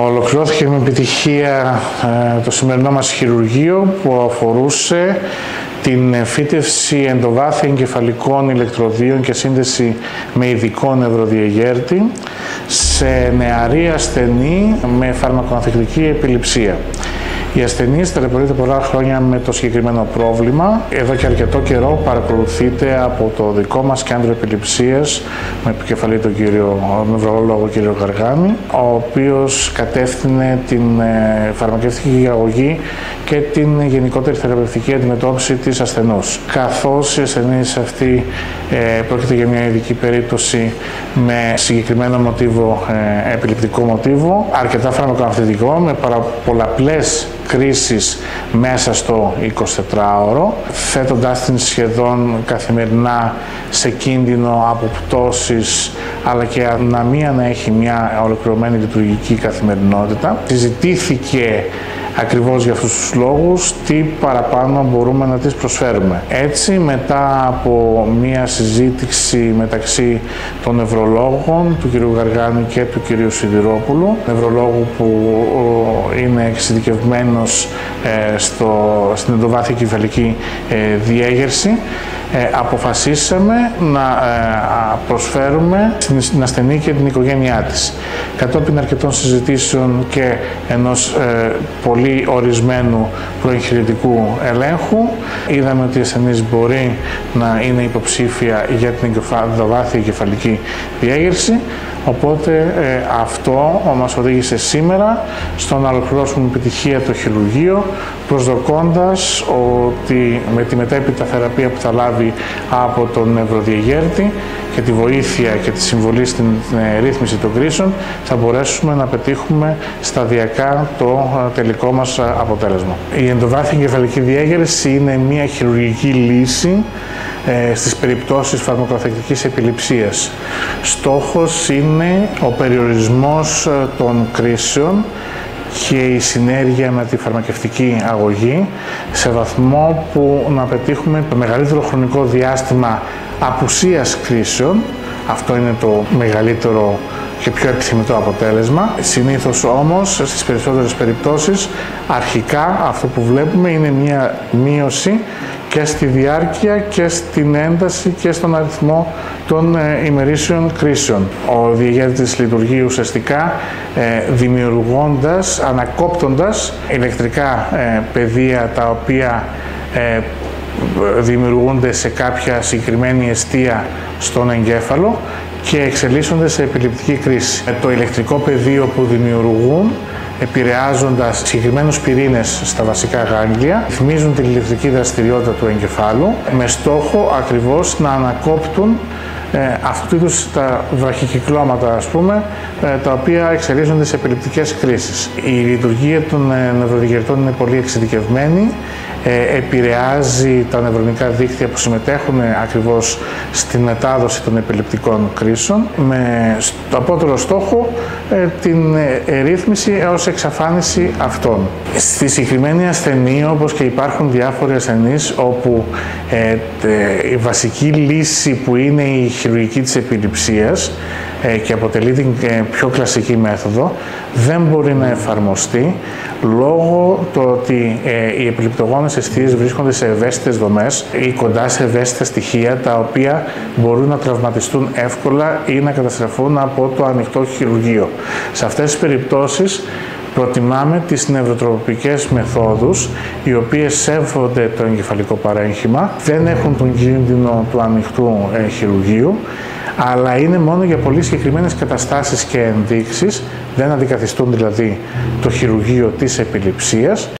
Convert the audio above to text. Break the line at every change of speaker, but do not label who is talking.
Ολοκληρώθηκε με επιτυχία το σημερινό μας χειρουργείο που αφορούσε την φύτευση ενδοβάθεια εγκεφαλικών ηλεκτροδίων και σύνδεση με ειδικό νευροδιεγέρτη σε νεαρή ασθενή με φαρμακοανθεκτική επιληψία. Η ασθενής ταλαιπωρείται πολλά χρόνια με το συγκεκριμένο πρόβλημα. Εδώ και αρκετό καιρό παρακολουθείται από το δικό μας κέντρο επιληψίας με επικεφαλή τον νευρολόγο κύριο Γαργάνη, ο οποίος κατεύθυνε την φαρμακευτική αγωγή και την γενικότερη θεραπευτική αντιμετώπιση της ασθενούς. Καθώς η ασθενής αυτή πρόκειται για μια ειδική περίπτωση με συγκεκριμένο μοτίβο, επιληπτικό μοτίβο, αρκετά φαρμακοανθεκτικό, με πολλαπλές κρίσεις μέσα στο 24ωρο, θέτοντάς την σχεδόν καθημερινά σε κίνδυνο από πτώσεις, αλλά και αδυναμία να έχει μια ολοκληρωμένη λειτουργική καθημερινότητα. Συζητήθηκε ακριβώς για αυτούς τους λόγους τι παραπάνω μπορούμε να τις προσφέρουμε. Έτσι, μετά από μία συζήτηση μεταξύ των νευρολόγων, του κ. Γαργάνη και του κ. Σιδηρόπουλου, νευρολόγου που είναι εξειδικευμένος στην ενδοβάθεια εγκεφαλική διέγερση, αποφασίσαμε να προσφέρουμε στην ασθενή και την οικογένειά της. Κατόπιν αρκετών συζητήσεων και ενός πολύ ορισμένου προεγχειρητικού ελέγχου, είδαμε ότι η ασθενής μπορεί να είναι υποψήφια για την ενδοβάθεια εγκεφαλική διέγερση. Οπότε αυτό μας οδήγησε σήμερα στο να ολοκληρώσουμε με επιτυχία το χειρουργείο, προσδοκώντας ότι με τη μετέπειτα θεραπεία που θα λάβει από τον νευροδιεγέρτη και τη βοήθεια και τη συμβολή στην ρύθμιση των κρίσεων θα μπορέσουμε να πετύχουμε σταδιακά το τελικό μας αποτέλεσμα. Η ενδοβάθεια εγκεφαλική διέγερση είναι μια χειρουργική λύση στις περιπτώσεις φαρμακοανθεκτικής επιληψίας. Στόχος είναι ο περιορισμός των κρίσεων και η συνέργεια με τη φαρμακευτική αγωγή σε βαθμό που να πετύχουμε το μεγαλύτερο χρονικό διάστημα απουσίας κρίσεων. Αυτό είναι το μεγαλύτερο και πιο επιθυμητό αποτέλεσμα. Συνήθως όμως, στις περισσότερες περιπτώσεις, αρχικά αυτό που βλέπουμε είναι μια μείωση και στη διάρκεια και στην ένταση και στον αριθμό των ημερήσιων κρίσεων. Ο διεγέρτης λειτουργεί ουσιαστικά δημιουργώντας, ανακόπτοντας ηλεκτρικά πεδία τα οποία δημιουργούνται σε κάποια συγκεκριμένη εστία στον εγκέφαλο και εξελίσσονται σε επιληπτική κρίση. Το ηλεκτρικό πεδίο που δημιουργούν, επηρεάζοντας συγκεκριμένους πυρήνες στα βασικά γάγγλια, θυμίζουν την ηλεκτρική δραστηριότητα του εγκεφάλου με στόχο ακριβώς να ανακόπτουν αυτού του είδους τα βραχικυκλώματα, ας πούμε, τα οποία εξελίσσονται σε επιληπτικές κρίσεις. Η λειτουργία των νευροδιεγερτών είναι πολύ εξειδικευμένη, επηρεάζει τα νευρονικά δίκτυα που συμμετέχουν ακριβώς στη μετάδοση των επιληπτικών κρίσεων με το απότερο στόχο την ρύθμιση έως εξαφάνιση αυτών. Στη συγκεκριμένη ασθενή, όπως και υπάρχουν διάφοροι ασθενείς όπου η βασική λύση που είναι η χειρουργική της επιληψίας και αποτελεί την πιο κλασική μέθοδο, δεν μπορεί να εφαρμοστεί λόγω του ότι οι επιληπτογόνες αιστείες βρίσκονται σε ευαίσθητες δομές ή κοντά σε ευαίσθητα στοιχεία τα οποία μπορούν να τραυματιστούν εύκολα ή να καταστραφούν από το ανοιχτό χειρουργείο. Σε αυτές τις περιπτώσεις προτιμάμε τις νευροτροπικές μεθόδους, οι οποίες σέβονται το εγκεφαλικό παρέγχημα, δεν έχουν τον κίνδυνο του ανοιχτού χειρουργείου, αλλά είναι μόνο για πολύ συγκεκριμένες καταστάσεις και ενδείξεις, δεν αντικαθιστούν δηλαδή το χειρουργείο της επιληψίας.